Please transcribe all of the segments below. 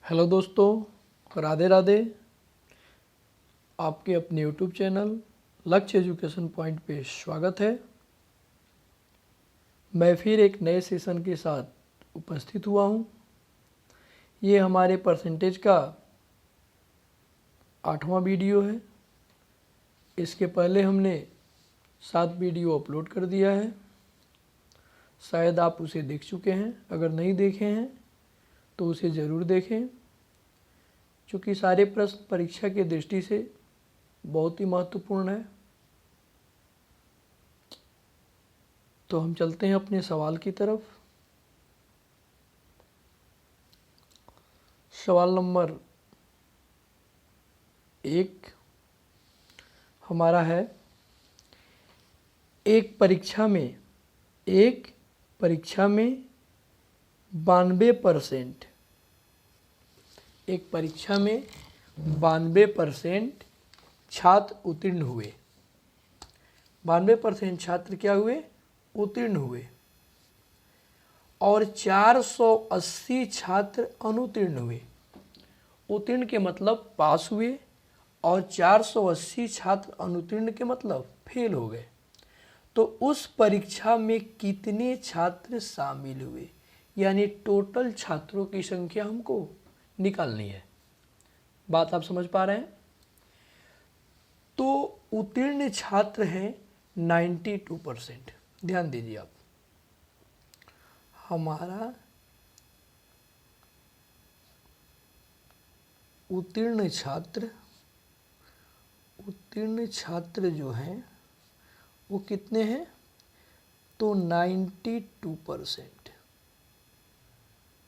Hello दोस्तों, राधे राधे। आपके अपने यूट्यूब चैनल लक्ष्य एजुकेशन पॉइंट पे स्वागत है। मैं फिर एक नए सेशन के साथ उपस्थित हुआ हूँ। ये हमारे परसेंटेज का 8वां वीडियो है। इसके पहले हमने 7 वीडियो अपलोड कर दिया है। शायद आप उसे देख चुके हैं। अगर नहीं देखे हैं तो उसे ज़रूर देखें, क्योंकि सारे प्रश्न परीक्षा की दृष्टि से बहुत ही महत्वपूर्ण है। तो हम चलते हैं अपने सवाल की तरफ। सवाल नंबर 1 हमारा है, एक परीक्षा में 92% एक परीक्षा में 92% छात्र उत्तीर्ण हुए। 92% छात्र क्या हुए? उत्तीर्ण हुए। और 480 छात्र अनुत्तीर्ण हुए। उत्तीर्ण के मतलब पास हुए और 480 छात्र अनुत्तीर्ण के मतलब फेल हो गए। तो उस परीक्षा में कितने छात्र शामिल हुए, यानी टोटल छात्रों की संख्या हमको निकालनी है। बात आप समझ पा रहे हैं? तो उत्तीर्ण छात्र हैं 92%। ध्यान दीजिए आप, हमारा उत्तीर्ण छात्र जो हैं वो कितने हैं? तो 92%।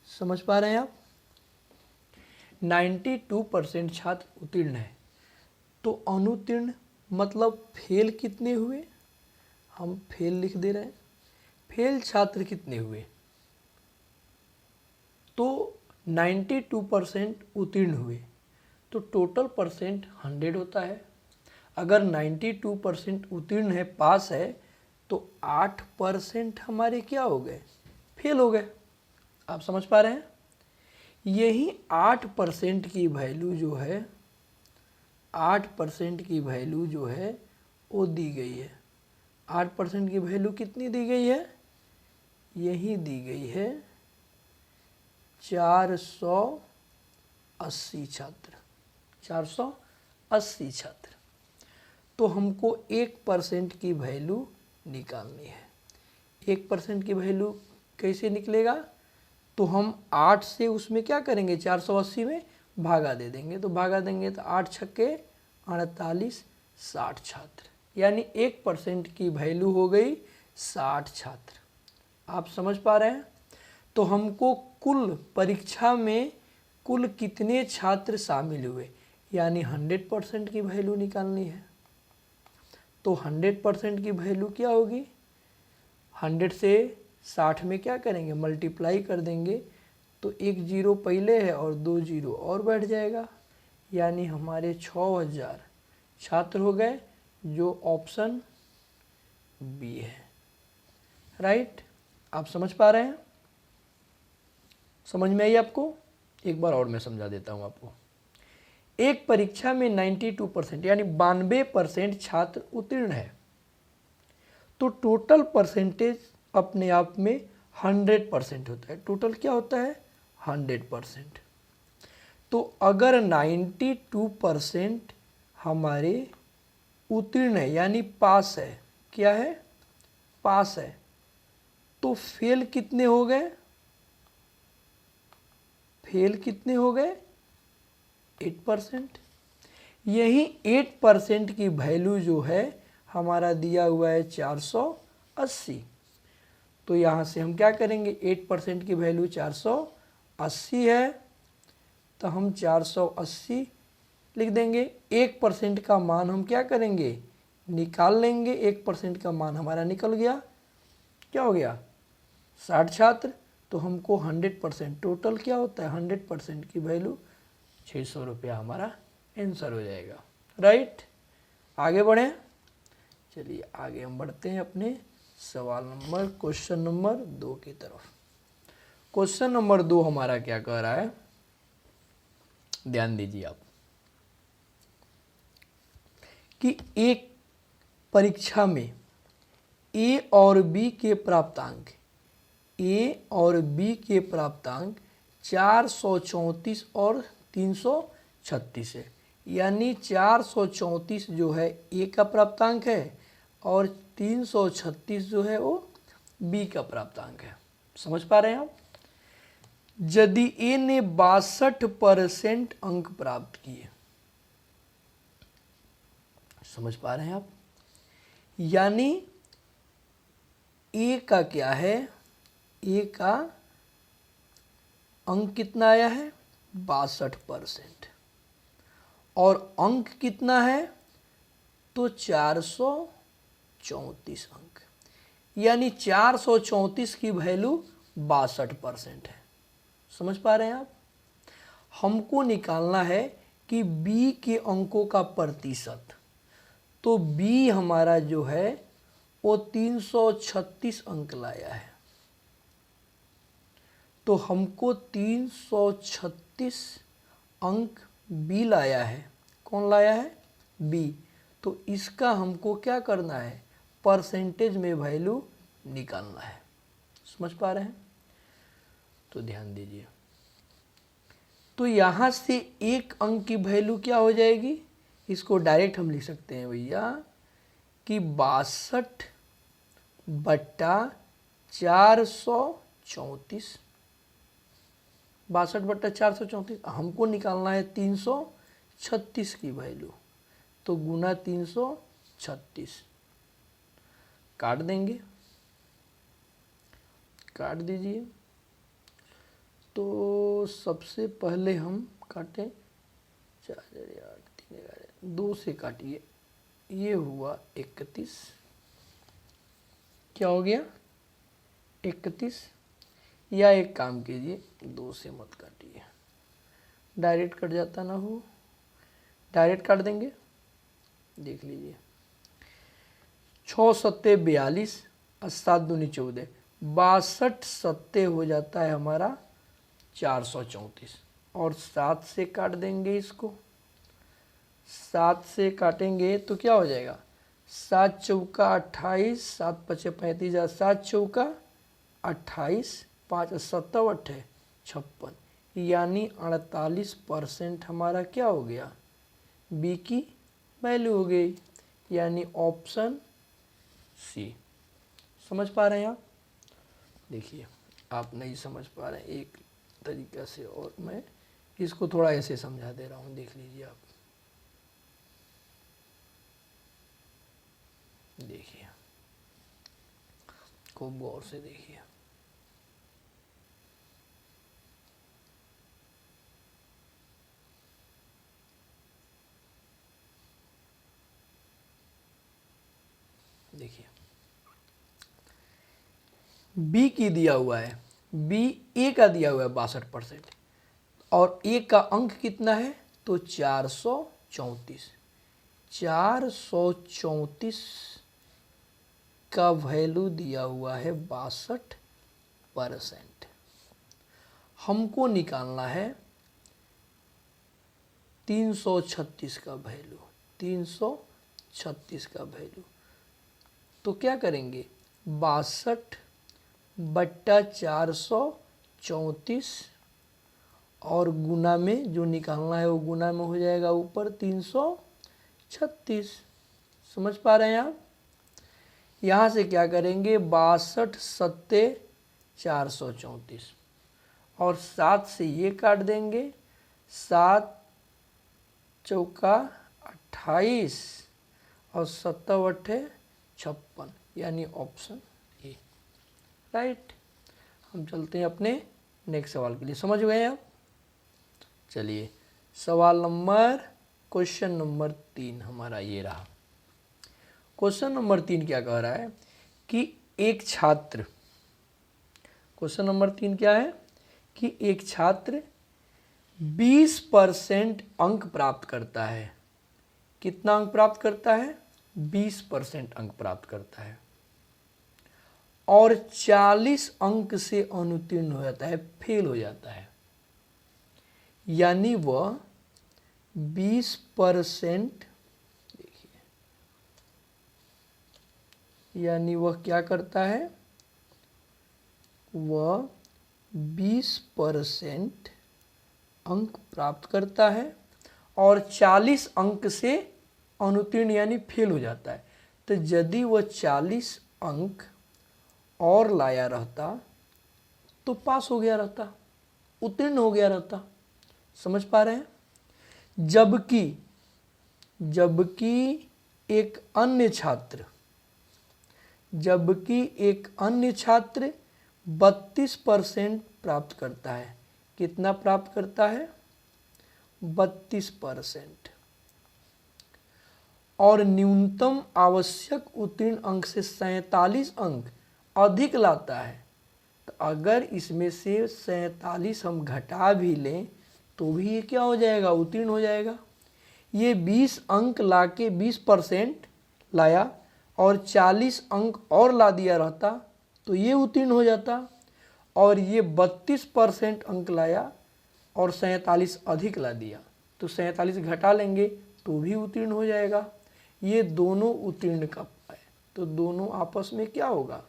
समझ पा रहे हैं आप? 92% छात्र उत्तीर्ण है। तो अनुत्तीर्ण मतलब फेल कितने हुए? हम फेल लिख दे रहे हैं। फेल छात्र कितने हुए? तो 92% उत्तीर्ण हुए, तो टोटल परसेंट 100 होता है। अगर 92% उत्तीर्ण है, पास है, तो 8% हमारे क्या हो गए? फेल हो गए। आप समझ पा रहे हैं? यही 8% की वैल्यू जो है, 8% की वैल्यू जो है वो दी गई है। 8% की वैल्यू कितनी दी गई है? यही दी गई है 480 छात्र। 480 छात्र। तो हमको 1% की वैल्यू निकालनी है। 1% की वैल्यू कैसे निकलेगा? तो हम 8 से उसमें क्या करेंगे? 480 में भागा दे देंगे। तो भागा देंगे तो 8 छक्के 48, 60 छात्र, यानी 1% की वैल्यू हो गई 60 छात्र। आप समझ पा रहे हैं? तो हमको कुल परीक्षा में कुल कितने छात्र शामिल हुए, यानी 100% की वैल्यू निकालनी है। तो 100% की वैल्यू क्या होगी? 100 से 60 में क्या करेंगे? मल्टीप्लाई कर देंगे। तो 1 जीरो पहले है और 2 जीरो और बैठ जाएगा, यानी हमारे 6000 छात्र हो गए, जो ऑप्शन बी है। राइट? आप समझ पा रहे हैं? समझ में आई आपको? एक बार और मैं समझा देता हूं आपको। एक परीक्षा में 92% यानी 92% छात्र उत्तीर्ण है, तो टोटल परसेंटेज अपने आप में 100% होता है। टोटल क्या होता है? 100%। तो अगर 92% हमारे उत्तीर्ण है यानी पास है, क्या है? पास है, तो फेल कितने हो गए? फेल कितने हो गए? 8%। यही 8% की वैल्यू जो है हमारा दिया हुआ है 480। तो यहाँ से हम क्या करेंगे? 8% की वैल्यू 480 है, तो हम 480 लिख देंगे। 1% का मान हम क्या करेंगे? निकाल लेंगे। 1% का मान हमारा निकल गया। क्या हो गया? 60 छात्र। तो हमको 100% टोटल क्या होता है? 100% की वैल्यू 600 रुपया हमारा आंसर हो जाएगा। राइट? आगे बढ़ें। चलिए आगे हम बढ़ते हैं अपने सवाल नंबर क्वेश्चन नंबर 2 की तरफ। क्वेश्चन नंबर 2 हमारा क्या कह रहा है? ध्यान दीजिए आप कि एक परीक्षा में ए और बी के प्राप्तांक 434 और 336 है। यानी 434 जो है ए का प्राप्तांक है और 336 जो है वो बी का प्राप्तांक है। समझ पा रहे हैं आप? यदि ए ने 62% अंक प्राप्त किए, समझ पा रहे हैं आप? यानी ए का क्या है, ए का अंक कितना आया है 62% और अंक कितना है तो 434 अंक, यानी 434 की वैल्यू 62% है। समझ पा रहे हैं आप? हमको निकालना है कि बी के अंकों का प्रतिशत, तो बी हमारा जो है वो 336 अंक लाया है, तो हमको 336 अंक बी लाया है। कौन लाया है? बी। तो इसका हमको क्या करना है, परसेंटेज में वैल्यू निकालना है। समझ पा रहे हैं? तो ध्यान दीजिए, तो यहाँ से एक अंक की वैल्यू क्या हो जाएगी, इसको डायरेक्ट हम लिख सकते हैं भैया कि 62/434, 62/434। हमको निकालना है 336 की वैल्यू, तो गुना 336 काट देंगे, काट दीजिए। तो सबसे पहले हम काटें 4 8 3 11, 2 से काटिए, ये हुआ 31। क्या हो गया 31। या एक काम कीजिए 2 से मत काटिए, डायरेक्ट कट जाता ना हो, डायरेक्ट काट देंगे। देख लीजिए 6 सत्ते 42 और 7 दूनी 14, 62 सत्ते हो जाता है हमारा 434 और 7 से काट देंगे इसको। 7 से काटेंगे तो क्या हो जाएगा, 7 चौका 28, 7 पचे 35, 7 चौका 28, 5 7 8 56, यानी 48% हमारा क्या हो गया, बी की वैल्यू हो गई, यानी ऑप्शन सी। समझ पा रहे हैं आप? देखिए आप नहीं समझ पा रहे हैं एक तरीका से, और मैं इसको थोड़ा ऐसे समझा दे रहा हूँ, देख लीजिए आप। देखिए खूब गौर से देखिए, देखिए बी की दिया हुआ है, बी ए का दिया हुआ है 62% और ए का अंक कितना है तो 434। 434 का वैल्यू दिया हुआ है 62%। हमको निकालना है 336 का वैल्यू, 336 का वैल्यू। तो क्या करेंगे 62/434 और गुना में जो निकालना है वो गुना में हो जाएगा ऊपर 336। समझ पा रहे हैं आप? यहाँ से क्या करेंगे 62 सत्ते 434 और 7 से ये काट देंगे, 7 चौका 28 और 7 8 56, यानी ऑप्शन ए। राइट। हम चलते हैं अपने नेक्स्ट सवाल के लिए। समझ गए आप? चलिए क्वेश्चन नंबर 3 हमारा ये रहा। क्वेश्चन नंबर 3 क्या कह रहा है कि एक छात्र, क्वेश्चन नंबर 3 क्या है कि एक छात्र 20% अंक प्राप्त करता है। कितना अंक प्राप्त करता है? 20% अंक प्राप्त करता है और 40 अंक से अनुत्तीर्ण हो जाता है, फेल हो जाता है। यानी वह 20%, देखिए, यानी वह क्या करता है, वह 20% अंक प्राप्त करता है और 40 अंक से अनुत्तीर्ण यानी फेल हो जाता है। तो यदि वह 40 अंक और लाया रहता तो पास हो गया रहता, उत्तीर्ण हो गया रहता। समझ पा रहे हैं? जबकि एक अन्य छात्र 32% प्राप्त करता है। कितना प्राप्त करता है? 32%। और न्यूनतम आवश्यक उत्तीर्ण अंक से 47 अंक अधिक लाता है। तो अगर इसमें से 47 हम घटा भी लें तो भी ये क्या हो जाएगा, उत्तीर्ण हो जाएगा। ये 20 अंक लाके 20% लाया और 40 अंक और ला दिया रहता तो ये उत्तीर्ण हो जाता। और ये 32% अंक लाया और 47 अधिक ला दिया तो 47 घटा लेंगे तो भी उत्तीर्ण हो जाएगा। ये दोनों उत्तीर्ण का है तो दोनों आपस में क्या होगा,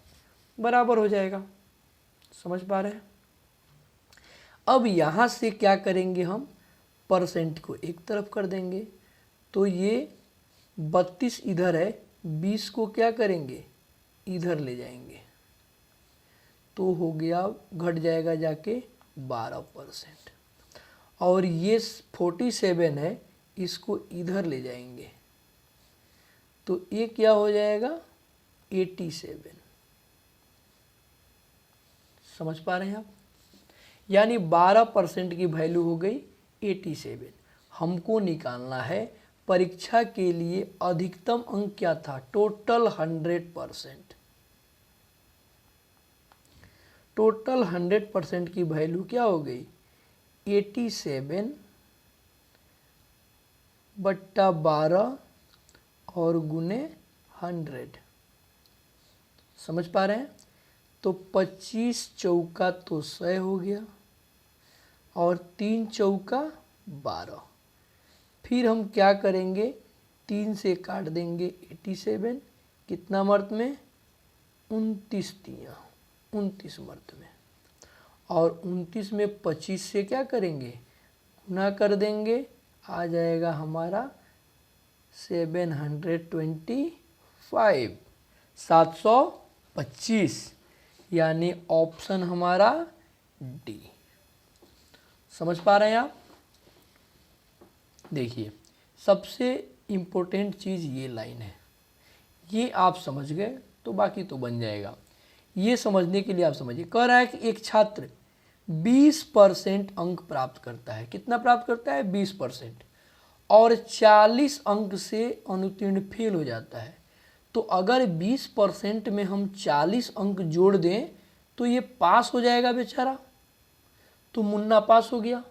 बराबर हो जाएगा। समझ पा रहे हैं? अब यहाँ से क्या करेंगे, हम परसेंट को एक तरफ कर देंगे। तो ये 32 इधर है, 20 को क्या करेंगे, इधर ले जाएंगे तो हो गया, घट जाएगा जाके 12%। और ये 47 है, इसको इधर ले जाएंगे तो ये क्या हो जाएगा, 87। समझ पा रहे हैं आप? यानी 12% की वैल्यू हो गई 87। हमको निकालना है परीक्षा के लिए अधिकतम अंक क्या था, टोटल 100%। टोटल 100% की वैल्यू क्या हो गई, 87 बट्टा 12 और गुने 100। समझ पा रहे हैं? तो 25 चौका तो 100 हो गया और 3 चौका 12। फिर हम क्या करेंगे, 3 से काट देंगे 87, कितना मर्त में, 29 दिया, 29 मर्त में। और 29 में 25 से क्या करेंगे, गुना कर देंगे, आ जाएगा हमारा 725, 725, यानी ऑप्शन हमारा डी। समझ पा रहे हैं आप? देखिए, सबसे इम्पोर्टेंट चीज़ ये लाइन है, ये आप समझ गए तो बाकी तो बन जाएगा। ये समझने के लिए आप समझिए, कह रहा है कि एक छात्र 20% अंक प्राप्त करता है। कितना प्राप्त करता है, 20%, और 40 अंक से अनुत्तीर्ण फेल हो जाता है। तो अगर 20% में हम 40 अंक जोड़ दें तो ये पास हो जाएगा बेचारा, तो मुन्ना पास हो गया।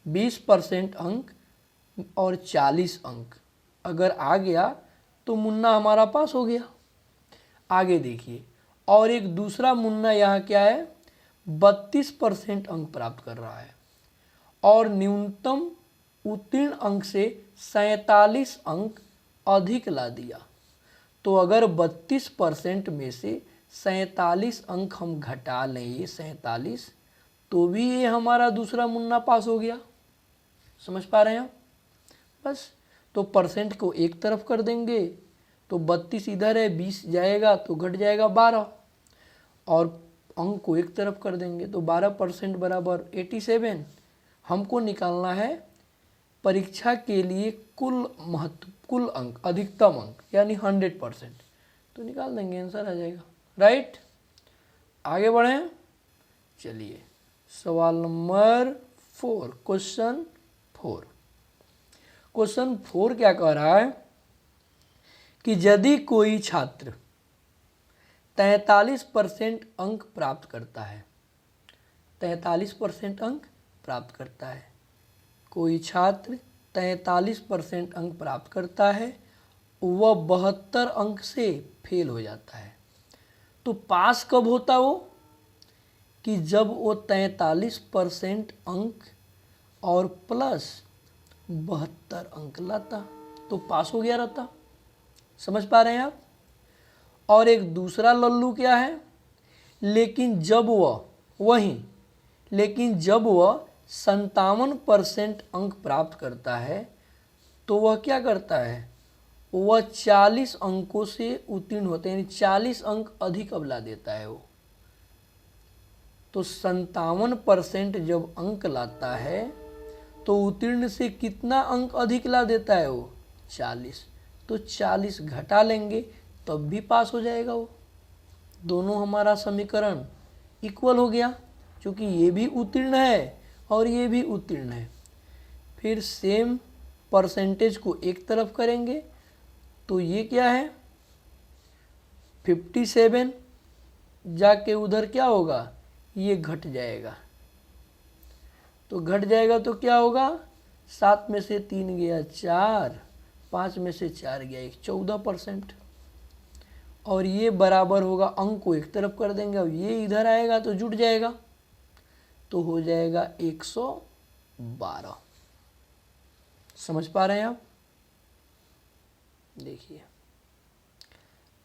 20% अंक और 40 अंक अगर आ गया तो मुन्ना हमारा पास हो गया। आगे देखिए, और एक दूसरा मुन्ना यहाँ क्या है, 32% अंक प्राप्त कर रहा है और न्यूनतम उत्तीर्ण अंक से 47 अंक अधिक ला दिया। तो अगर 32% में से 47 अंक हम घटा लें, ये 47, तो भी ये हमारा दूसरा मुन्ना पास हो गया। समझ पा रहे हैं आप? बस, तो परसेंट को एक तरफ कर देंगे तो 32 इधर है, 20 जाएगा तो घट जाएगा 12, और अंक को एक तरफ कर देंगे तो 12% बराबर 87। हमको निकालना है परीक्षा के लिए कुल अंक, अधिकतम अंक, यानी 100%। तो निकाल देंगे, आंसर आ जाएगा। राइट, आगे बढ़ें। चलिए, सवाल नंबर 4, क्वेश्चन 4। क्वेश्चन 4 क्या कह रहा है कि यदि कोई छात्र 43% अंक प्राप्त करता है, 43% अंक प्राप्त करता है, कोई छात्र 43% अंक प्राप्त करता है, वह 72 अंक से फेल हो जाता है, तो पास कब होता वो, कि जब वो 43% अंक और प्लस 72 अंक लाता तो पास हो गया रहता। समझ पा रहे हैं आप। और एक दूसरा लल्लू क्या है, लेकिन जब वह 57% अंक प्राप्त करता है तो वह क्या करता है, वह 40 अंकों से उत्तीर्ण होते हैं, यानी 40 अंक अधिक अब ला देता है वो। तो 57% जब अंक लाता है तो उत्तीर्ण से कितना अंक अधिक ला देता है वो, 40। तो 40 घटा लेंगे तब भी पास हो जाएगा वो। दोनों हमारा समीकरण इक्वल हो गया, क्योंकि ये भी उत्तीर्ण है और ये भी उत्तीर्ण है। फिर सेम परसेंटेज को एक तरफ करेंगे तो ये क्या है, 57 जाके उधर क्या होगा, ये घट जाएगा। तो घट जाएगा तो क्या होगा, 7 में से 3 गया 4, 5 में से 4 गया 1, 14%। और ये बराबर होगा, अंक को एक तरफ कर देंगे, अब ये इधर आएगा तो जुट जाएगा, तो हो जाएगा 112। समझ पा रहे हैं आप। देखिए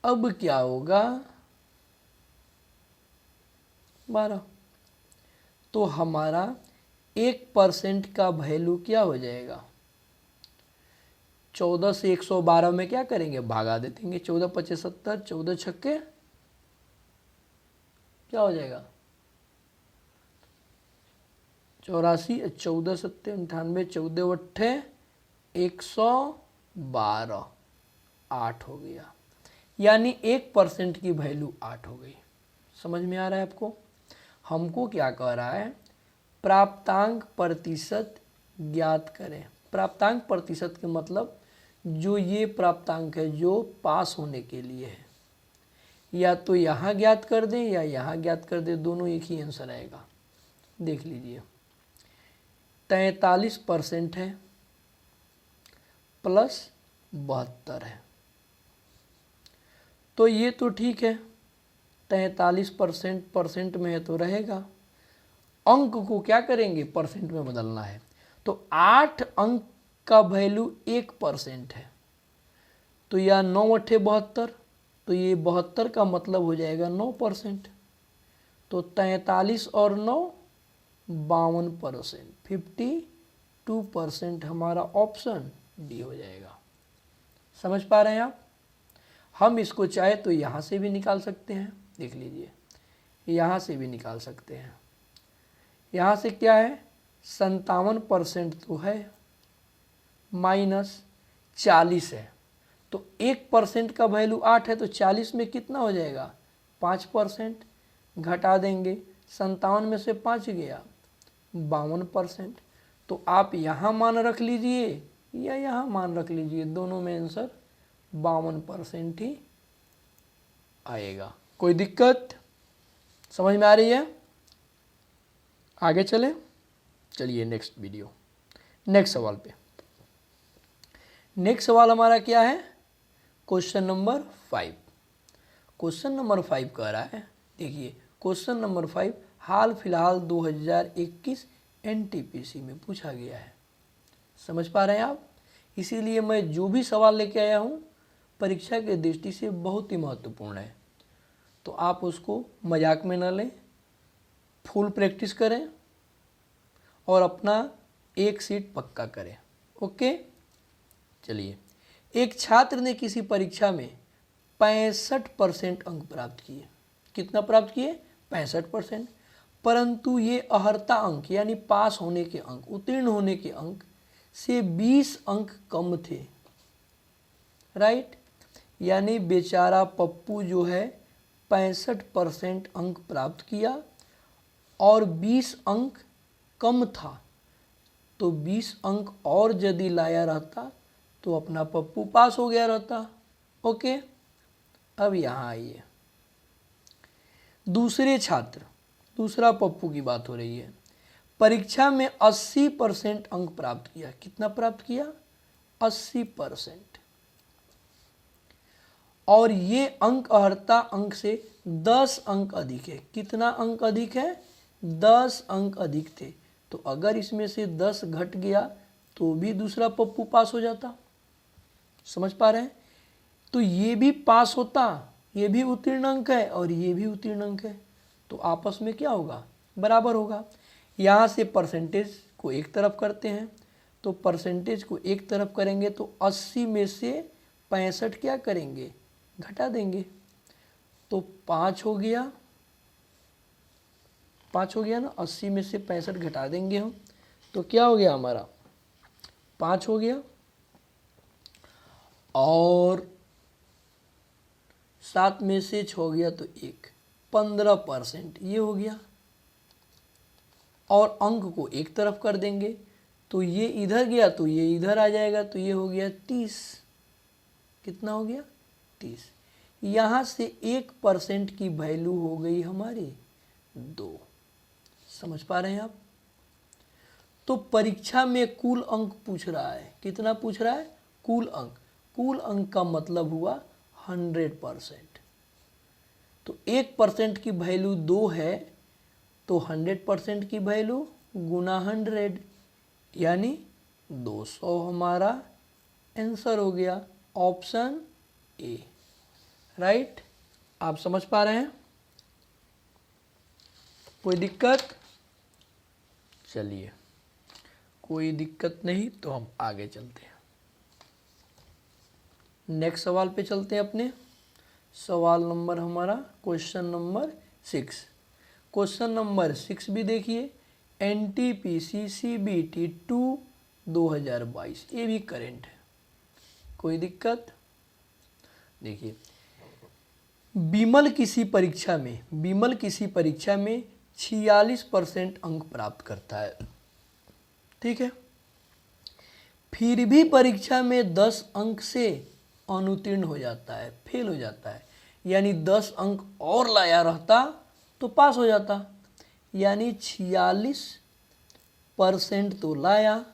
अब क्या होगा, 12। तो हमारा 1% का वैल्यू क्या हो जाएगा, 14 से 112 में क्या करेंगे, भागा दे देंगे। 14 पचे 70, 14 छक्के क्या हो जाएगा, 84, 14 सत्ते 98, 14 अट्ठे 112, 8 हो गया। यानी 1% की वैल्यू 8 हो गई। समझ में आ रहा है आपको। हमको क्या कह रहा है, प्राप्तांक प्रतिशत ज्ञात करें। प्राप्तांक प्रतिशत के मतलब जो ये प्राप्तांक है जो पास होने के लिए है, या तो यहाँ ज्ञात कर दें या यहाँ ज्ञात कर दें, दोनों एक ही आंसर आएगा। देख लीजिए 43% है प्लस 72 है, तो ये तो ठीक है, 43% में है तो रहेगा। अंक को क्या करेंगे, परसेंट में बदलना है। तो 8 अंक का वैल्यू 1% है, तो यह 9 अट्ठे 72, तो ये 72 का मतलब हो जाएगा 9%। तो 43 और 9 52%, 52% हमारा ऑप्शन डी हो जाएगा। समझ पा रहे हैं आप। हम इसको चाहे तो यहाँ से भी निकाल सकते हैं, देख लीजिए यहाँ से भी निकाल सकते हैं। यहाँ से क्या है, 57% तो है माइनस 40 है, तो 1% का वैल्यू 8 है, तो 40 में कितना हो जाएगा, 5%। घटा देंगे, 57 में से 5 गया 52%। तो आप यहाँ मान रख लीजिए या यहाँ मान रख लीजिए, दोनों में आंसर 52% ही आएगा। कोई दिक्कत समझ में आ रही है। आगे चले, चलिए नेक्स्ट वीडियो, नेक्स्ट सवाल पे। नेक्स्ट सवाल हमारा क्या है, क्वेश्चन नंबर 5। क्वेश्चन नंबर 5 कह रहा है, देखिए क्वेश्चन नंबर 5 हाल फिलहाल 2021 एनटीपीसी में पूछा गया है। समझ पा रहे हैं आप। इसीलिए मैं जो भी सवाल लेके आया हूँ परीक्षा के दृष्टि से बहुत ही महत्वपूर्ण है, तो आप उसको मजाक में न लें, फुल प्रैक्टिस करें और अपना एक सीट पक्का करें। ओके, चलिए। एक छात्र ने किसी परीक्षा में 65% अंक प्राप्त किए। कितना प्राप्त किए, 65%। परंतु ये अहर्ता अंक यानी पास होने के अंक, उत्तीर्ण होने के अंक से 20 अंक कम थे। राइट, यानी बेचारा पप्पू जो है 65% अंक प्राप्त किया और 20 अंक कम था, तो 20 अंक और यदि लाया रहता तो अपना पप्पू पास हो गया रहता। ओके, अब यहाँ आइए, दूसरे छात्र, दूसरा पप्पू की बात हो रही है, परीक्षा में 80% अंक प्राप्त किया। कितना प्राप्त किया, 80%। और ये अंक अहर्ता अंक से 10 अंक अधिक है। कितना अंक अधिक है, 10 अंक अधिक थे। तो अगर इसमें से 10 घट गया तो भी दूसरा पप्पू पास हो जाता। समझ पा रहे हैं? तो ये भी पास होता, ये भी उत्तीर्ण अंक है और ये भी उत्तीर्ण अंक है, तो आपस में क्या होगा, बराबर होगा। यहाँ से परसेंटेज को एक तरफ करते हैं, तो परसेंटेज को एक तरफ करेंगे तो 80 में से 65 क्या करेंगे, घटा देंगे, तो 5 हो गया, 5 हो गया ना। 80 में से 65 घटा देंगे हम, तो क्या हो गया हमारा, 5 हो गया। और 7 में से 6 हो गया तो 1, 15% ये हो गया। और अंक को एक तरफ कर देंगे तो ये इधर गया तो ये इधर आ जाएगा, तो ये हो गया 30। कितना हो गया, 30। यहाँ से 1% की वैल्यू हो गई हमारी 2। समझ पा रहे हैं आप? तो परीक्षा में कुल अंक पूछ रहा है, कितना पूछ रहा है, कुल अंक। कुल अंक का मतलब हुआ 100%। तो 1% की वैल्यू 2 है, तो 100% की वैल्यू गुना 100 यानी 200 हमारा आंसर हो गया, ऑप्शन ए। राइट? आप समझ पा रहे हैं? कोई दिक्कत? चलिए, कोई दिक्कत नहीं तो हम आगे चलते हैं। नेक्स्ट सवाल पे चलते हैं अपने। सवाल नंबर हमारा क्वेश्चन नंबर 6। क्वेश्चन नंबर 6 भी देखिए, NTPC CBT 2 2022, ये भी करेंट है। कोई दिक्कत? देखिए, विमल किसी परीक्षा में 46% अंक प्राप्त करता है, ठीक है। फिर भी परीक्षा में 10 अंक से अनुत्तीर्ण हो जाता है, फेल हो जाता है। यानी 10 अंक और लाया रहता तो पास हो जाता। यानी 46% तो लाया,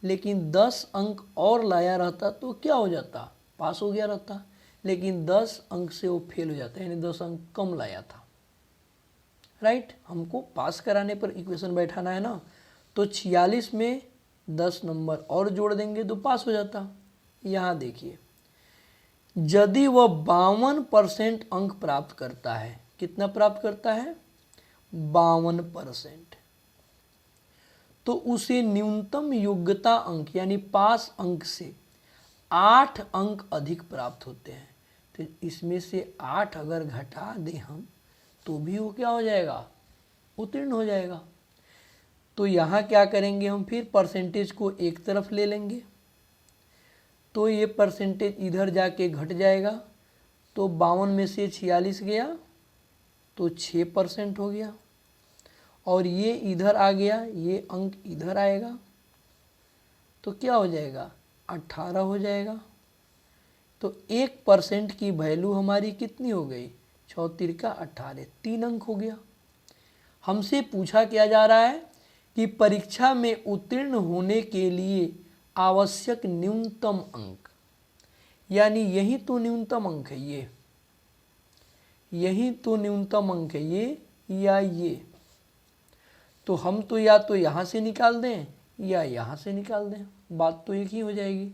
लेकिन 10 अंक और लाया रहता तो क्या हो जाता, पास हो गया रहता। लेकिन 10 अंक से वो फेल हो जाता है, यानी 10 अंक कम लाया था। राइट? हमको पास कराने पर इक्वेशन बैठाना है ना, तो 46 में 10 नंबर और जोड़ देंगे तो पास हो जाता। यहाँ देखिए, यदि वह 52% अंक प्राप्त करता है, कितना प्राप्त करता है, 52%, तो उसे न्यूनतम योग्यता अंक यानी पास अंक से 8 अंक अधिक प्राप्त होते हैं। तो इसमें से 8 अगर घटा दें हम तो भी वो क्या हो जाएगा, उत्तीर्ण हो जाएगा। तो यहाँ क्या करेंगे हम, फिर परसेंटेज को एक तरफ ले लेंगे, तो ये परसेंटेज इधर जाके घट जाएगा। तो 52 में से 46 गया तो 6% हो गया, और ये इधर आ गया, ये अंक इधर आएगा तो क्या हो जाएगा, 18 हो जाएगा। तो 1% की वैल्यू हमारी कितनी हो गई, 6 का 18, 3 अंक हो गया। हमसे पूछा क्या जा रहा है कि परीक्षा में उत्तीर्ण होने के लिए आवश्यक न्यूनतम अंक, यानी यही तो न्यूनतम अंक है, यही तो न्यूनतम अंक है, ये या ये। तो हम तो या तो यहाँ से निकाल दें या यहाँ से निकाल दें, बात तो एक ही हो जाएगी।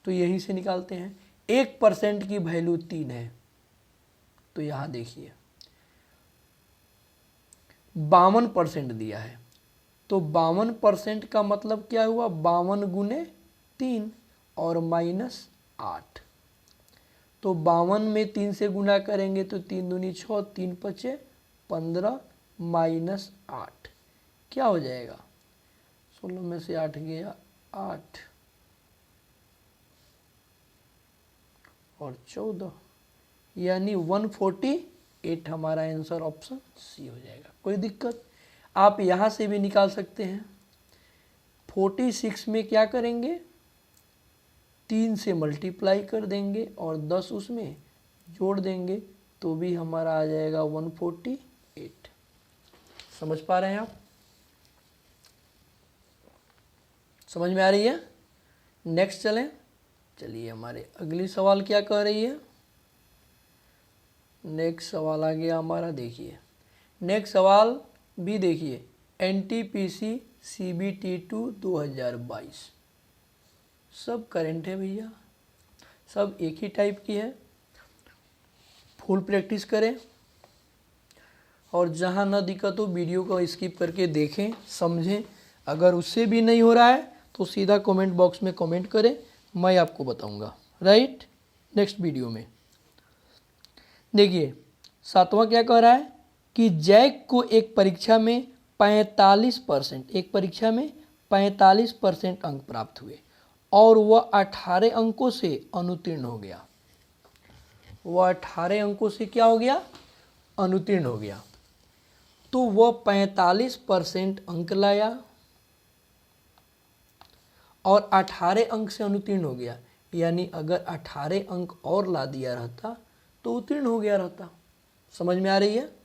तो यहीं से निकालते हैं। 1% की वैल्यू 3 है, तो यहाँ देखिए 52% दिया है, तो 52% का मतलब क्या हुआ, 52 गुने 3 और -8। तो 52 में 3 से गुना करेंगे तो 3 दूनी 6, 3 पचे 15 -8 क्या हो जाएगा, 16 में से 8 गया 8 और 14, यानी 148 हमारा आंसर ऑप्शन सी हो जाएगा। कोई दिक्कत? आप यहाँ से भी निकाल सकते हैं। 46 में क्या करेंगे, 3 से मल्टीप्लाई कर देंगे और 10 उसमें जोड़ देंगे तो भी हमारा आ जाएगा 148। समझ पा रहे हैं आप? समझ में आ रही है? नेक्स्ट चलें। चलिए, हमारे अगली सवाल क्या कह रही है। नेक्स्ट सवाल आ गया हमारा, देखिए नेक्स्ट सवाल भी देखिए, NTPC CBT 2 2022। सब करंट है भैया, सब एक ही टाइप की है। फुल प्रैक्टिस करें और जहाँ ना दिक्कत हो वीडियो को स्किप करके देखें, समझें। अगर उससे भी नहीं हो रहा है तो सीधा कमेंट बॉक्स में कमेंट करें, मैं आपको बताऊंगा, राइट। नेक्स्ट वीडियो में देखिए 7वां क्या कह रहा है कि जैक को एक परीक्षा में 45% अंक प्राप्त हुए और वह 18 अंकों से अनुत्तीर्ण हो गया। वह 18 अंकों से क्या हो गया? अनुत्तीर्ण हो गया। तो वह 45% अंक लाया और 18 अंक से अनुत्तीर्ण हो गया, यानी अगर 18 अंक और ला दिया रहता तो उत्तीर्ण हो गया रहता। समझ में आ रही है?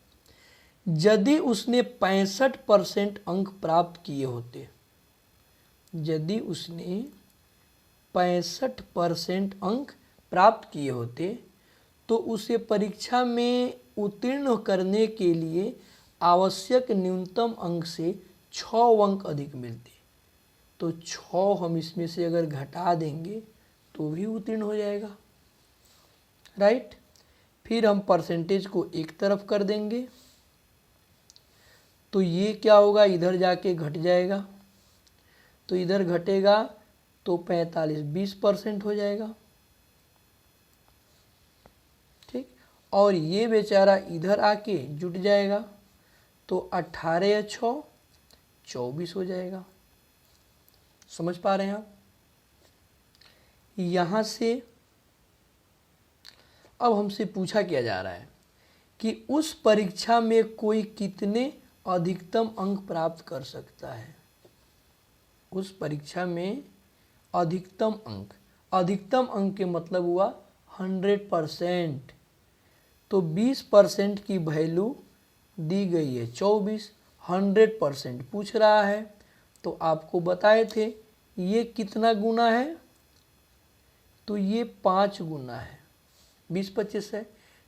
यदि उसने 65% अंक प्राप्त किए होते, यदि उसने 65% अंक प्राप्त किए होते तो उसे परीक्षा में उत्तीर्ण करने के लिए आवश्यक न्यूनतम अंक से 6 अंक अधिक मिलते। तो 6 हम इसमें से अगर घटा देंगे तो भी उत्तीर्ण हो जाएगा, राइट। फिर हम परसेंटेज को एक तरफ कर देंगे तो ये क्या होगा, इधर जाके घट जाएगा। तो इधर घटेगा तो 45 20% हो जाएगा, ठीक। और ये बेचारा इधर आके जुट जाएगा तो 18 या 6 24 हो जाएगा। समझ पा रहे हैं आप? यहाँ से अब हमसे पूछा क्या जा रहा है कि उस परीक्षा में कोई कितने अधिकतम अंक प्राप्त कर सकता है। उस परीक्षा में अधिकतम अंक के मतलब हुआ 100%। तो 20% की वैल्यू दी गई है 24, 100% पूछ रहा है। तो आपको बताए थे ये कितना गुना है, तो ये 5 गुना है। 20 25 है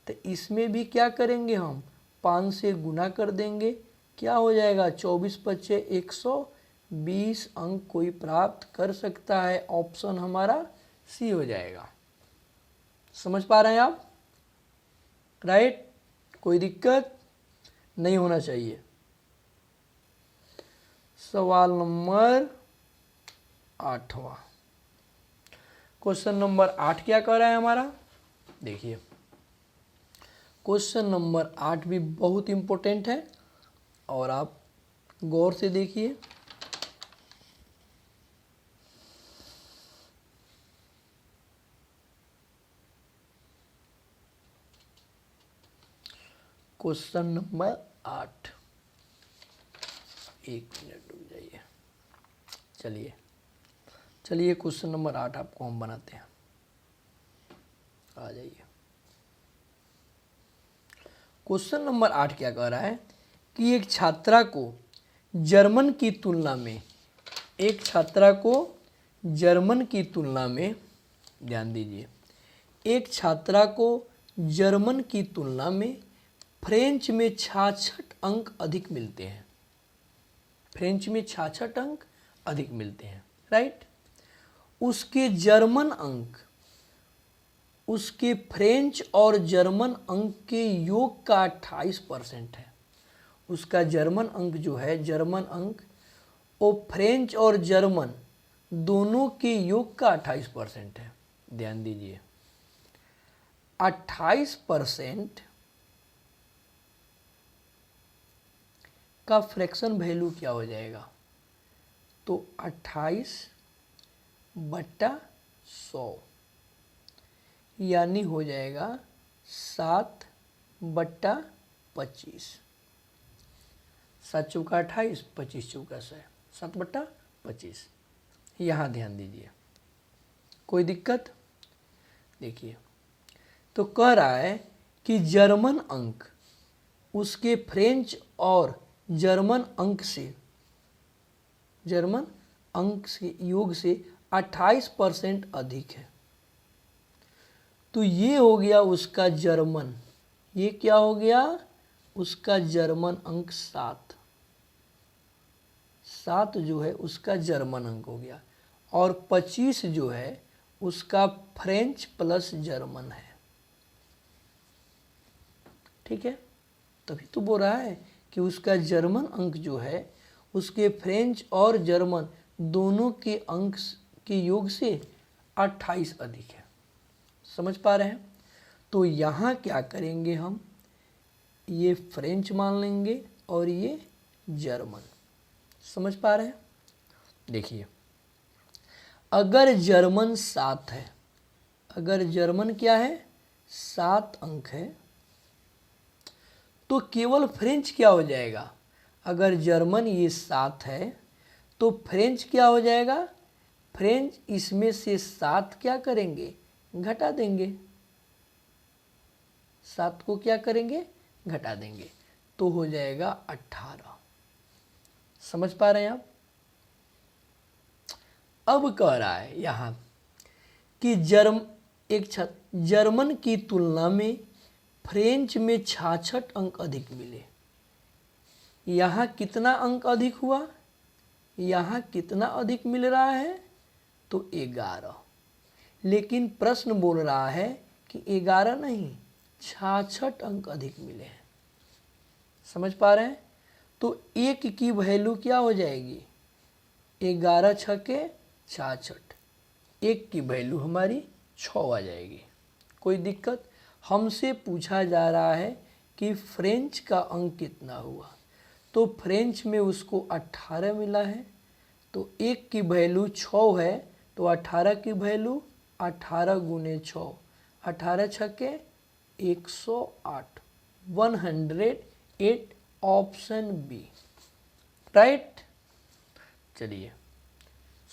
तो इसमें भी क्या करेंगे, हम 5 से गुना कर देंगे। क्या हो जाएगा, 24 25 120 अंक कोई प्राप्त कर सकता है। ऑप्शन हमारा सी हो जाएगा। समझ पा रहे हैं आप, राइट। कोई दिक्कत नहीं होना चाहिए। सवाल नंबर 8वां, क्वेश्चन नंबर 8 क्या कह रहा है हमारा, देखिए क्वेश्चन नंबर 8 भी बहुत इंपॉर्टेंट है और आप गौर से देखिए। क्वेश्चन नंबर 8, 1 मिनट रुक जाइए। चलिए क्वेश्चन नंबर 8 आपको हम बनाते हैं। आ जाइए। क्वेश्चन नंबर 8 क्या कह रहा है कि एक छात्रा को जर्मन की तुलना में ध्यान दीजिए, एक छात्रा को जर्मन की तुलना में फ्रेंच में 66 अंक अधिक मिलते हैं। फ्रेंच में 66 अंक अधिक मिलते हैं, राइट। उसके जर्मन अंक, उसके फ्रेंच और जर्मन अंक के योग का 28% है। उसका जर्मन अंक जो है, जर्मन अंक वो फ्रेंच और जर्मन दोनों के योग का 28% है। ध्यान दीजिए 28% का फ्रैक्शन वैल्यू क्या हो जाएगा, तो 28/100 यानी हो जाएगा 7/25। 7 चौका 28, 25 चौका 100, 7/25। यहाँ ध्यान दीजिए, कोई दिक्कत देखिए। तो कह रहा है कि जर्मन अंक उसके फ्रेंच और जर्मन अंक से योग से 28% अधिक है। तो ये हो गया उसका जर्मन, ये क्या हो गया उसका जर्मन अंक 7 जो है उसका जर्मन अंक हो गया। और 25 जो है उसका फ्रेंच प्लस जर्मन है। ठीक है, तभी तो बोल रहा है कि उसका जर्मन अंक जो है उसके फ्रेंच और जर्मन दोनों के अंक के योग से 28 अधिक है। समझ पा रहे हैं? तो यहाँ क्या करेंगे, हम ये फ्रेंच मान लेंगे और ये जर्मन। समझ पा रहे हैं? देखिए, अगर जर्मन 7 है, अगर जर्मन क्या है 7 अंक है, तो केवल फ्रेंच क्या हो जाएगा, अगर जर्मन ये 7 है तो फ्रेंच क्या हो जाएगा, फ्रेंच इसमें से 7 क्या करेंगे, घटा देंगे। 7 को क्या करेंगे, घटा देंगे, तो हो जाएगा 18। समझ पा रहे हैं आप? अब कह रहा है यहाँ कि जर्मन की तुलना में फ्रेंच में 66 अंक अधिक मिले। यहाँ कितना अंक अधिक हुआ, यहाँ कितना अधिक मिल रहा है, तो 11। लेकिन प्रश्न बोल रहा है कि 11 नहीं 66 अंक अधिक मिले हैं। समझ पा रहे हैं? तो एक की वैल्यू क्या हो जाएगी, 11 छके 66, एक की वैल्यू हमारी 6 आ जाएगी। कोई दिक्कत? हमसे पूछा जा रहा है कि फ्रेंच का अंक कितना हुआ, तो फ्रेंच में उसको 18 मिला है, तो एक की वैल्यू 6 है, तो 18 की वैल्यू 18 गुने 6, 18 छके 108, 108, ऑप्शन बी राइट। चलिए,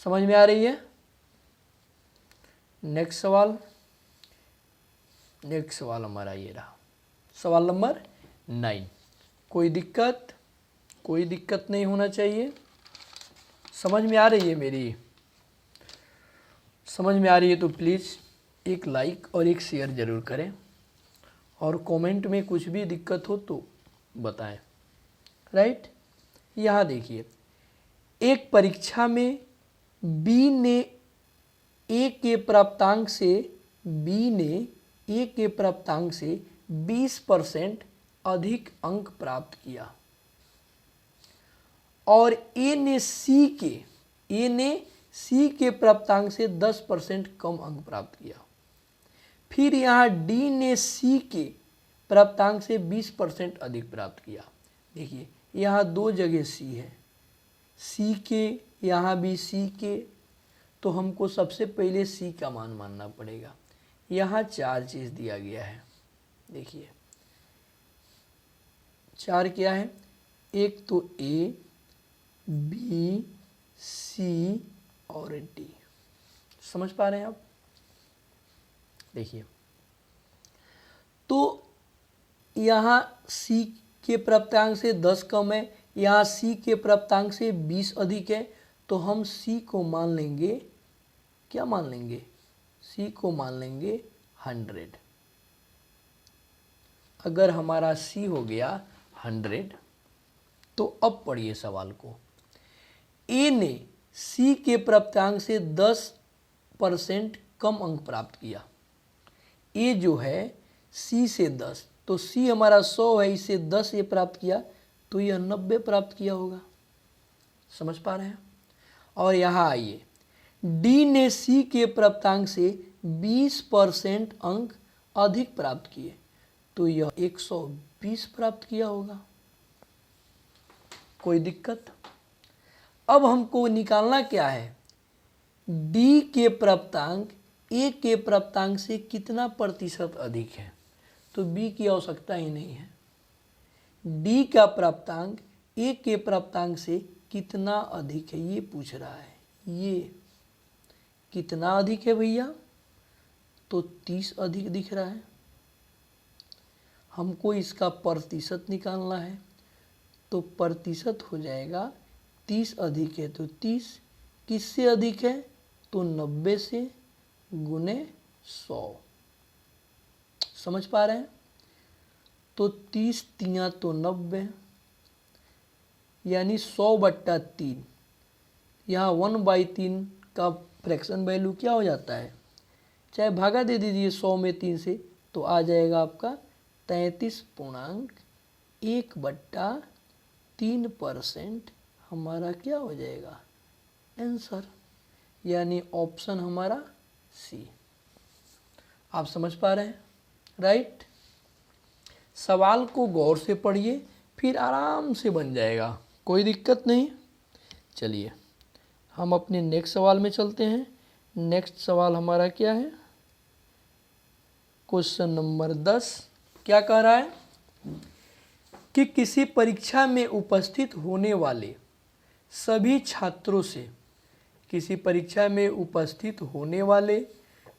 समझ में आ रही है? नेक्स्ट सवाल हमारा ये रहा, सवाल नंबर 9। कोई दिक्कत? कोई दिक्कत नहीं होना चाहिए। समझ में आ रही है मेरी? समझ में आ रही है तो प्लीज़ एक लाइक और एक शेयर ज़रूर करें, और कमेंट में कुछ भी दिक्कत हो तो बताएं। राइट, यहाँ देखिए, एक परीक्षा में बी ने ए के प्राप्तांक से 20% अधिक अंक प्राप्त किया, और ए ने सी के प्राप्तांक से 10% कम अंक प्राप्त किया। फिर यहाँ डी ने सी के प्राप्तांक से 20% अधिक प्राप्त किया। देखिए, यहाँ 2 जगह सी है, सी के, यहाँ भी सी के, तो हमको सबसे पहले सी का मान मानना पड़ेगा। यहाँ 4 चीज़ दिया गया है। देखिए 4 क्या है, एक तो ए, बी, सी और डी। समझ पा रहे हैं आप? देखिए, तो यहाँ सी के प्राप्तांक से 10 कम है, यहाँ सी के प्राप्तांक से 20 अधिक है, तो हम सी को मान लेंगे, क्या मान लेंगे, सी को मान लेंगे 100। अगर हमारा सी हो गया 100, तो अब पढ़िए सवाल को। ए ने सी के प्राप्तांक से 10% कम अंक प्राप्त किया। ए जो है सी से 10, तो सी हमारा 100 है, इसे 10 ये प्राप्त किया, तो यह 90 प्राप्त किया होगा। समझ पा रहे हैं? और यहाँ आइए, डी ने सी के प्राप्तांक से 20% अंक अधिक प्राप्त किए, तो यह 120 प्राप्त किया होगा। कोई दिक्कत? अब हमको निकालना क्या है, डी के प्राप्तांक ए के प्राप्तांक से कितना प्रतिशत अधिक है, तो बी की आवश्यकता ही नहीं है। डी का प्राप्तांक ए के प्राप्तांक से कितना अधिक है ये पूछ रहा है। ये कितना अधिक है भैया, तो 30 अधिक दिख रहा है। हमको इसका प्रतिशत निकालना है, तो प्रतिशत हो जाएगा 30 अधिक है तो 30, किससे अधिक है, तो 90 से गुने 100। समझ पा रहे हैं? तो 30 तियाँ तो 90, यानी 100/3। यहाँ 1/3 का फ्रैक्शन वैल्यू क्या हो जाता है, चाहे भागा दे दीजिए 100 में 3 से, तो आ जाएगा आपका 33.1/3% हमारा क्या हो जाएगा आंसर, यानी ऑप्शन हमारा सी। आप समझ पा रहे हैं, राइट। सवाल को गौर से पढ़िए, फिर आराम से बन जाएगा, कोई दिक्कत नहीं। चलिए हम अपने नेक्स्ट सवाल में चलते हैं। नेक्स्ट सवाल हमारा क्या है, क्वेश्चन नंबर 10 क्या कह रहा है कि किसी परीक्षा में उपस्थित होने वाले सभी छात्रों से, किसी परीक्षा में उपस्थित होने वाले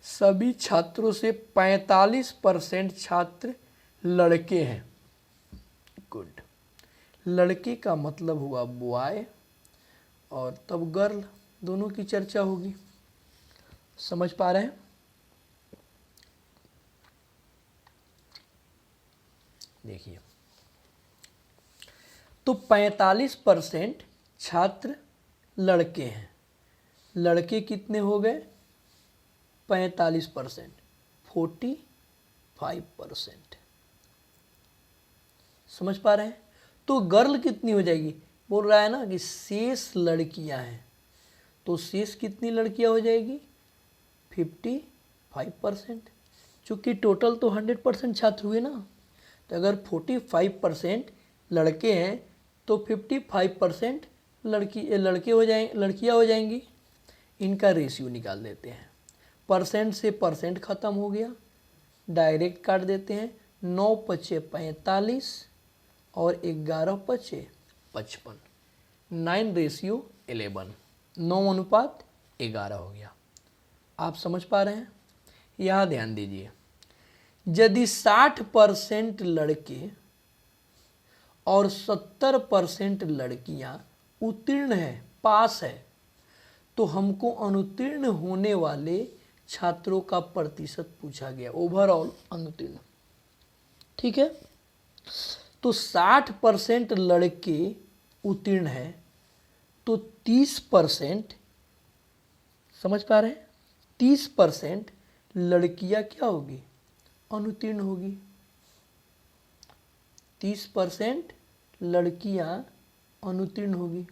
सभी छात्रों से 45% छात्र लड़के हैं। गुड, लड़के का मतलब हुआ बॉय और तब गर्ल, दोनों की चर्चा होगी। समझ पा रहे हैं? देखिए, तो 45% छात्र लड़के हैं। लड़के कितने हो गए 45%, 45%। समझ पा रहे हैं? तो गर्ल कितनी हो जाएगी, बोल रहा है ना कि शेष लड़कियां हैं, तो शेष कितनी लड़कियां हो जाएगी 55%। चूँकि टोटल तो 100% छात्र हुए ना, तो अगर 45% लड़के हैं तो 55% लड़के हो जाएंगे, लड़कियां हो जाएंगी। इनका रेशियो निकाल देते हैं, परसेंट से परसेंट ख़त्म हो गया, डायरेक्ट काट देते हैं। 9 पचे 45 और 11 पचे 55, 9:11, 9:11 हो गया। आप समझ पा रहे हैं? यहाँ ध्यान दीजिए, यदि 60% लड़के और 70% लड़कियां उत्तीर्ण हैं, पास है, तो हमको अनुत्तीर्ण होने वाले छात्रों का प्रतिशत पूछा गया, ओवरऑल अनुत्तीर्ण। ठीक है, तो 60% लड़के उत्तीर्ण हैं, तो 30%, समझ पा रहे हैं, 30% लड़कियां क्या होगी अनुत्तीर्ण होगी। 30% लड़कियां अनुत्तीर्ण होगी।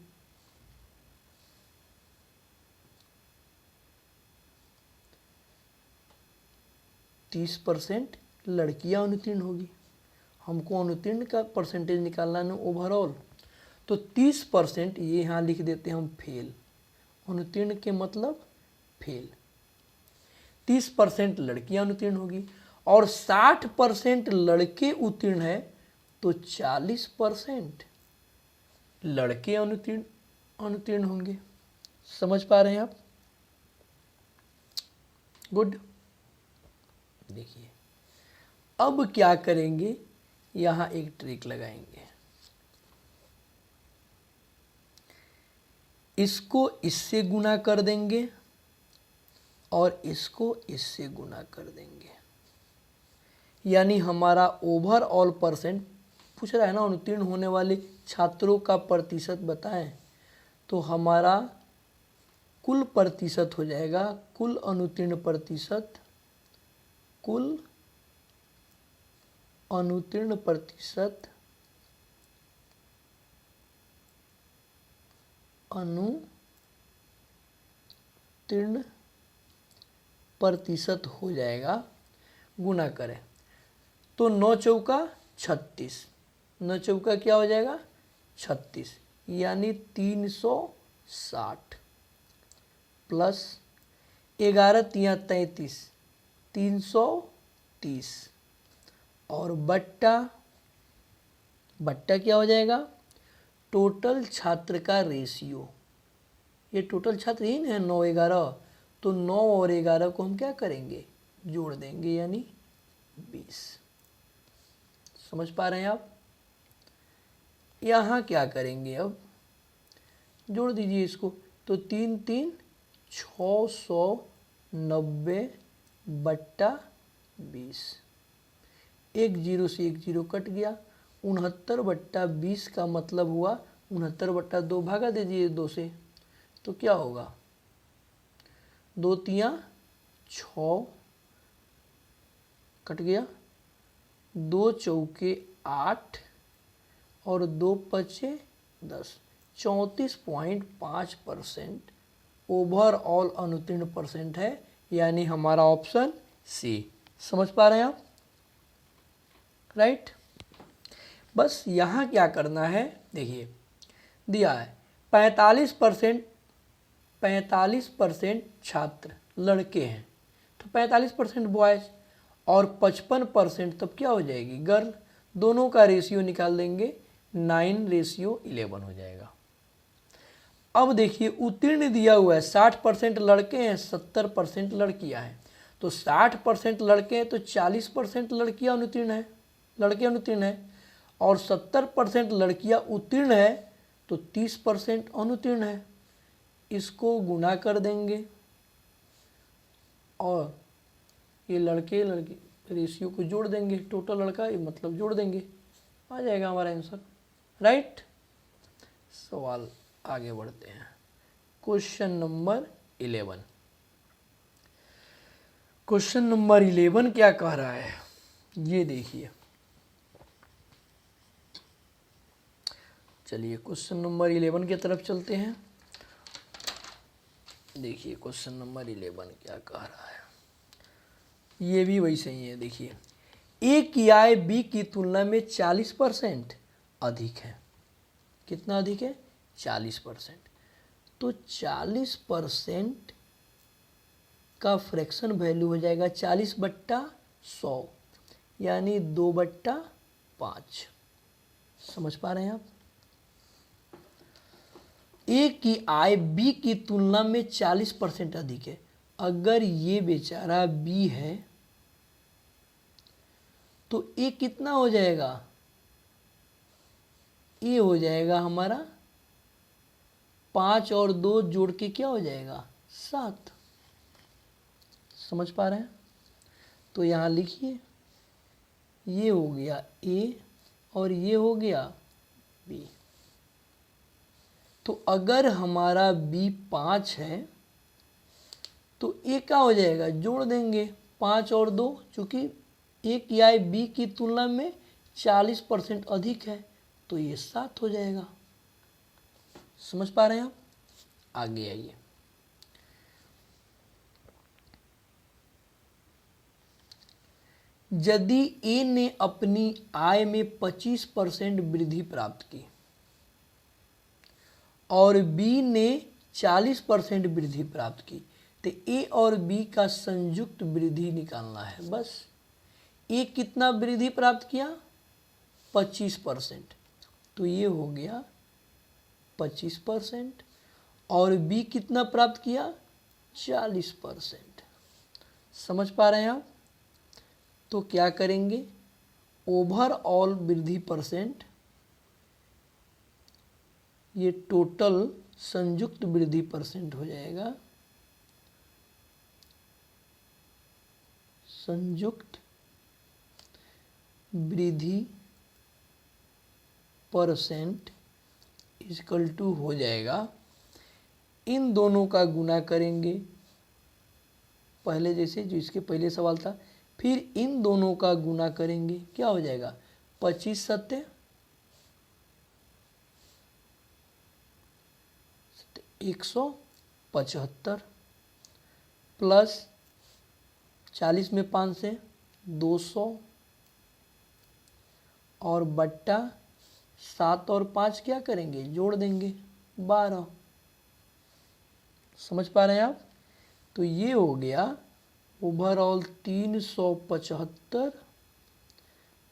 तीस % लड़कियां अनुत्तीर्ण होगी। हमको अनुत्तीर्ण का परसेंटेज निकालना है ओवरऑल, तो 30% ये यहाँ लिख देते हैं हम फेल। अनुत्तीर्ण के मतलब फेल। 30% लड़कियां अनुत्तीर्ण होगी और 60% लड़के उत्तीर्ण है, तो 40% लड़के अनुत्तीर्ण होंगे। समझ पा रहे हैं आप? गुड। देखिए अब क्या करेंगे, यहां एक ट्रिक लगाएंगे। इसको इससे गुना कर देंगे और इसको इससे गुना कर देंगे, यानी हमारा ओवरऑल परसेंट पूछ रहा है ना, अनुत्तीर्ण होने वाले छात्रों का प्रतिशत बताएं, तो हमारा कुल प्रतिशत हो जाएगा, कुल अनुत्तीर्ण प्रतिशत, कुल अनुत्तीर्ण प्रतिशत, अनुत्तीर्ण प्रतिशत हो जाएगा, गुना करें तो 9 चौका 36, 9 चौका क्या हो जाएगा 36, यानी 360 प्लस 11 तिया 33, 330 और बट्टा क्या हो जाएगा टोटल छात्र का रेशियो। ये टोटल छात्र ही है 9 11, तो 9 और 11 को हम क्या करेंगे जोड़ देंगे, यानी 20। समझ पा रहे हैं आप? यहाँ क्या करेंगे, अब जोड़ दीजिए इसको, तो 3 3 690 बट्टा 20, एक जीरो से एक जीरो कट गया, 69/20 का मतलब हुआ 69/2, भागा दीजिए 2 से, तो क्या होगा 2 तियां 6 कट गया, 2 चौके 8 और 2 पचे 10, 34.5% ओवरऑल अनुत्तीर्ण परसेंट है, यानी हमारा ऑप्शन सी। समझ पा रहे हैं आप? राइट। बस यहाँ क्या करना है, देखिए दिया है 45% छात्र लड़के हैं, तो 45% बॉयज़ और 55% तब क्या हो जाएगी गर्ल। दोनों का रेशियो निकाल देंगे, 9:11 हो जाएगा। अब देखिए उत्तीर्ण दिया हुआ है 60% लड़के हैं, 70% लड़कियां हैं, तो 60% लड़के हैं तो 40% लड़कियां अनुत्तीर्ण है, लड़के अनुत्तीर्ण है, और 70% लड़कियां उत्तीर्ण है तो 30% अनुत्तीर्ण है। इसको गुना कर देंगे और ये लड़के लड़की रेशियो को जोड़ देंगे, टोटल लड़का ये मतलब जोड़ देंगे, आ जाएगा हमारा आंसर। राइट। सवाल आगे बढ़ते हैं। Question number 11। क्वेश्चन नंबर 11 क्या कह रहा है, ये देखिए। चलिए क्वेश्चन नंबर 11 की तरफ चलते हैं। देखिए क्वेश्चन नंबर 11 क्या कह रहा है, ये भी वैसे ही है। देखिए ए की आय बी की तुलना में 40% अधिक है। कितना अधिक है? 40%। तो 40% का फ्रैक्शन वैल्यू हो जाएगा 40/100, यानी 2/5। समझ पा रहे हैं आप? ए की आय बी की तुलना में 40% अधिक है। अगर ये बेचारा बी है तो ए कितना हो जाएगा? ए हो जाएगा हमारा 5 और 2 जोड़ के क्या हो जाएगा? 7। समझ पा रहे हैं? तो यहाँ लिखिए, ये हो गया ए और ये हो गया बी। तो अगर हमारा बी 5 है तो ए क्या हो जाएगा? जोड़ देंगे 5 और 2, चूँकि ए की आय बी की तुलना में 40% अधिक है तो ये 7 हो जाएगा। समझ पा रहे हैं आप? आगे आइए। यदि ए ने अपनी आय में 25% वृद्धि प्राप्त की और बी ने 40% वृद्धि प्राप्त की, तो ए और बी का संयुक्त वृद्धि निकालना है। बस ए कितना वृद्धि प्राप्त किया? 25%, तो ये हो गया 25%, और बी कितना प्राप्त किया? 40%। समझ पा रहे हैं आप? तो क्या करेंगे, ओवरऑल वृद्धि परसेंट, ये टोटल संयुक्त वृद्धि परसेंट हो जाएगा, संयुक्त वृद्धि परसेंट इक्वल टू हो जाएगा, इन दोनों का गुना करेंगे पहले जैसे जो इसके पहले सवाल था, फिर इन दोनों का गुना करेंगे, क्या हो जाएगा? 25 सत्ते 175 प्लस 40 में 5 से 200 और बट्टा 7 और 5 क्या करेंगे? जोड़ देंगे 12। समझ पा रहे हैं आप? तो ये हो गया ओवरऑल 375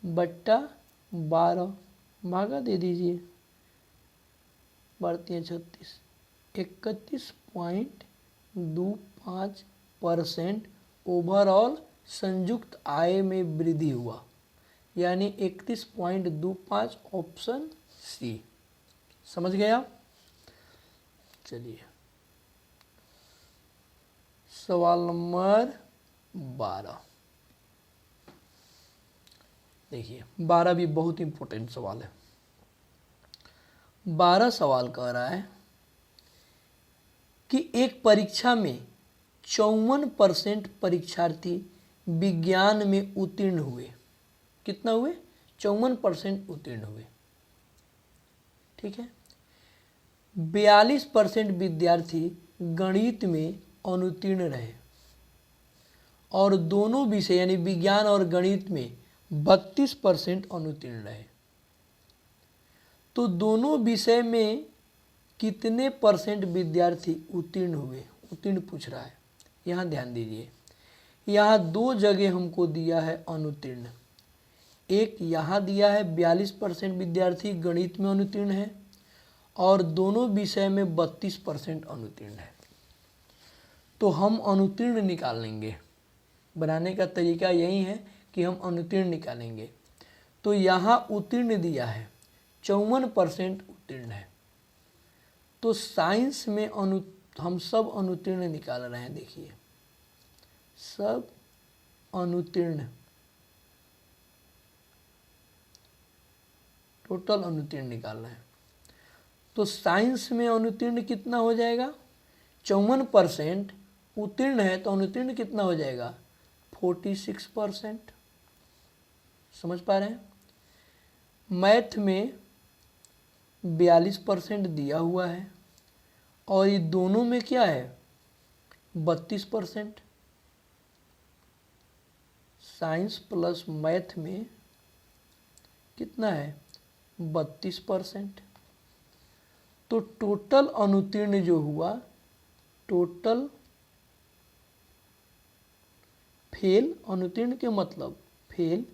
बट्टा 12, भागा दे दीजिए, 32 31.25% ओवरऑल संयुक्त आय में वृद्धि हुआ, यानी 31.25, ऑप्शन सी। समझ गए आप? चलिए सवाल नंबर 12 देखिए। 12 भी बहुत इंपॉर्टेंट सवाल है। 12 सवाल कह रहा है कि एक परीक्षा में 54% परीक्षार्थी विज्ञान में उत्तीर्ण हुए। कितना हुए? 54% उत्तीर्ण हुए। ठीक है। 42% विद्यार्थी गणित में अनुत्तीर्ण रहे और दोनों विषय यानी विज्ञान और गणित में 32% अनुत्तीर्ण रहे। तो दोनों विषय में कितने परसेंट विद्यार्थी उत्तीर्ण हुए? उत्तीर्ण पूछ रहा है। यहाँ ध्यान दीजिए, यहाँ दो जगह हमको दिया है अनुत्तीर्ण। एक यहाँ दिया है 42% विद्यार्थी गणित में अनुत्तीर्ण है और दोनों विषय में 32% अनुत्तीर्ण है। तो हम अनुत्तीर्ण निकाल लेंगे। बनाने का तरीका यही है कि हम अनुत्तीर्ण निकालेंगे। तो यहाँ उत्तीर्ण दिया है 54% उत्तीर्ण है। तो साइंस में हम सब अनुत्तीर्ण निकाल रहे हैं। देखिए, सब अनुत्तीर्ण, टोटल अनुत्तीर्ण निकाल रहे हैं। तो साइंस में अनुत्तीर्ण कितना हो जाएगा? 54% उत्तीर्ण है तो अनुत्तीर्ण कितना हो जाएगा? 46%। समझ पा रहे हैं? मैथ में 42% दिया हुआ है और ये दोनों में क्या है? 32%। साइंस प्लस मैथ में कितना है? 32%। तो टोटल अनुत्तीर्ण जो हुआ, टोटल फेल, अनुत्तीर्ण के मतलब फेल,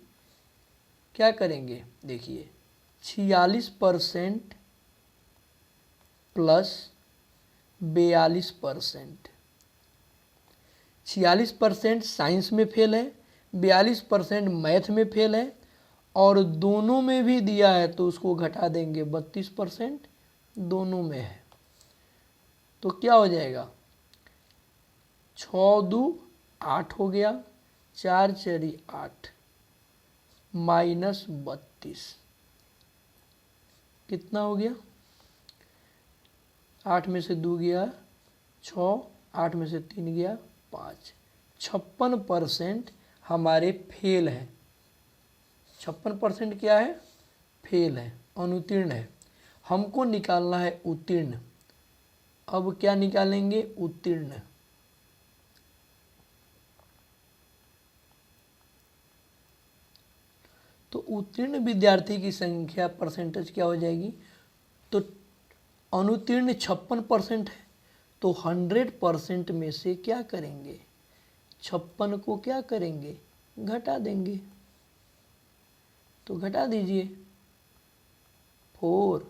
क्या करेंगे? देखिए, 46% प्लस 42%। 46% साइंस में फेल है, 42% मैथ में फेल है और दोनों में भी दिया है तो उसको घटा देंगे। 32% दोनों में है तो क्या हो जाएगा? 6 2 8 हो गया, 4 4 8 माइनस 32 कितना हो गया? 8 में से 2 गया 6, 8 में से 3 गया 5। 56% हमारे फेल है। 56% क्या है? फेल है, अनुत्तीर्ण है। हमको निकालना है उत्तीर्ण। अब क्या निकालेंगे? उत्तीर्ण। तो उत्तीर्ण विद्यार्थी की संख्या परसेंटेज क्या हो जाएगी? तो अनुत्तीर्ण 56% है तो 100% में से क्या करेंगे? 56 को क्या करेंगे? घटा देंगे। तो घटा दीजिए, 4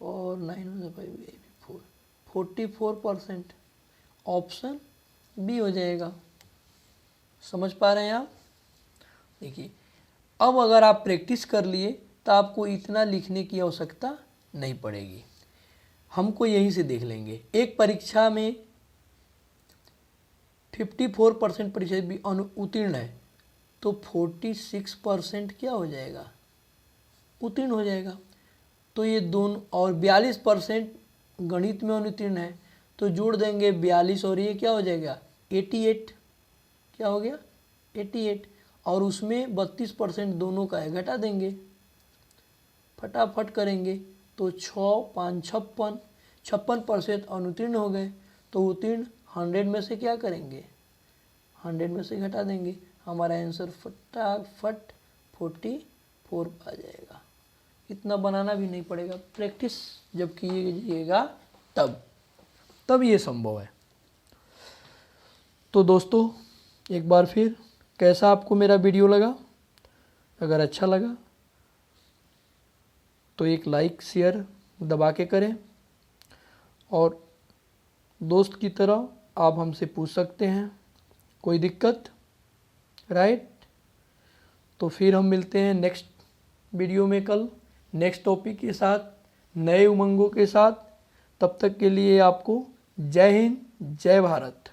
और 9 5 44%। ऑप्शन बी हो जाएगा। समझ पा रहे हैं आप? देखिए, अब अगर आप प्रैक्टिस कर लिए तो आपको इतना लिखने की आवश्यकता नहीं पड़ेगी। हमको यहीं से देख लेंगे। एक परीक्षा में 54% परीक्षा भी उत्तीर्ण है तो 46% क्या हो जाएगा? उत्तीर्ण हो जाएगा। तो ये दोनों, और 42% गणित में अनुत्तीर्ण है तो जोड़ देंगे 42 और ये क्या हो जाएगा? 88। क्या हो गया? 88। और उसमें 32% दोनों का है, घटा देंगे, फटाफट करेंगे तो 6 5 56, 56% अनुत्तीर्ण हो गए। तो उत्तीर्ण 100 में से क्या करेंगे? 100 में से घटा देंगे। हमारा आंसर फटाफट 44 आ जाएगा। इतना बनाना भी नहीं पड़ेगा। प्रैक्टिस जब कीजिएगा तब ये संभव है। तो दोस्तों, एक बार फिर कैसा आपको मेरा वीडियो लगा? अगर अच्छा लगा तो एक लाइक शेयर दबा के करें और दोस्त की तरह आप हमसे पूछ सकते हैं कोई दिक्कत, राइट? तो फिर हम मिलते हैं नेक्स्ट वीडियो में कल नेक्स्ट टॉपिक के साथ, नए उमंगों के साथ। तब तक के लिए आपको जय हिंद, जय भारत।